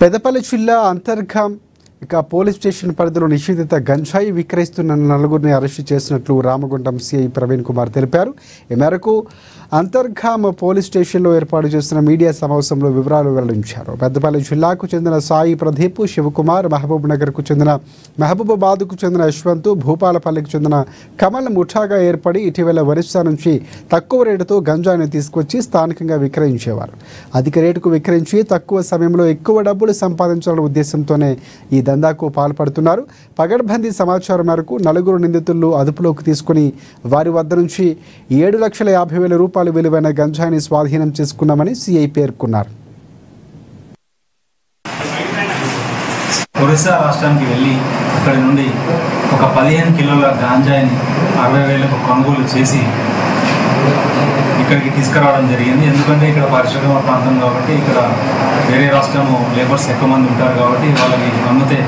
పెద్దపల్లి జిల్లా Antargaon police station పరిధిలో నిషేధిత గంజాయి విక్రయిస్తున్న నలుగురిని అరెస్టు చేసినట్లు రామగుండం సిఐ ప్రవీణ్ కుమార్ తెలిపారు. ఈ మేరకు అంతర్గాం పోలీస్ స్టేషన్లో ఏర్పాటు చేసిన మీడియా సమావేశంలో వివరాలు వెల్లడించారు. పెద్దపల్లి జిల్లాకు చెందిన సాయి ప్రదీప్, శివకుమార్, మహబూబ్నగర్కు చెందిన మహబూబాబాద్కు చెందిన యశ్వంత్, భూపాలపల్లికి చెందిన కమల్ ముఠాగా ఏర్పడి ఇటీవల ఒరిస్సా నుంచి తక్కువ రేటుతో గంజాయిని తీసుకొచ్చి స్థానికంగా విక్రయించేవారు. అధిక రేటుకు విక్రయించి తక్కువ సమయంలో ఎక్కువ డబ్బులు సంపాదించాలనే ఉద్దేశంతోనే ఈ దందాకు పాల్పడుతున్నారు. పగడ్బందీ సమాచారం మేరకు నలుగురు నిందితులను అదుపులోకి తీసుకుని వారి వద్ద నుంచి 7,50,000 రూపాయలు విలువైన గంజాయిని స్వాధీనం చేసుకున్నామని సిఐ పేర్కొన్నారు. ఒరిస్సా రాష్ట్రానికి వెళ్ళి అక్కడి నుండి ఒక 15 కిలోల గాంజాయిని 60,000కు కొనుగోలు చేసి ఇక్కడికి తీసుకురావడం జరిగింది. ఎందుకంటే ఇక్కడ పరిశ్రమ ప్రాంతం కాబట్టి ఇక్కడ వేరే రాష్ట్రము లేబర్స్ ఎక్కువ మంది ఉంటారు కాబట్టి వాళ్ళకి అమ్మితే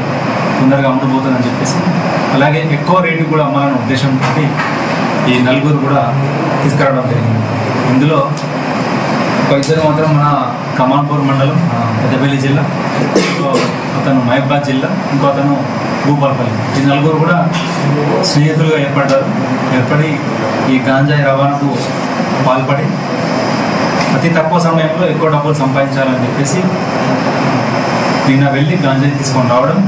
తొందరగా అమ్ముడుపోతుందని చెప్పేసి, అలాగే ఎక్కువ రేటు కూడా అమ్మాలనే ఉద్దేశంతో ఈ నలుగురు కూడా తీసుకురావడం జరిగింది. ఇందులో ఒక ఇద్దరు మాత్రం మన కమాన్పూర్ మండలం పెద్దపల్లి జిల్లా, అతను మహబూబాబాద్ జిల్లా, ఇంకో అతను భూపాలపల్లి. ఈ నలుగురు కూడా స్నేహితులుగా ఏర్పడి ఈ గాంజాయి రవాణాకు పాల్పడి అతి తక్కువ సమయంలో ఎక్కువ డబ్బులు సంపాదించాలని చెప్పేసి నిన్న వెళ్ళి గాంజాయి తీసుకొని రావడం,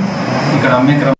ఇక్కడ అమ్మే క్రమం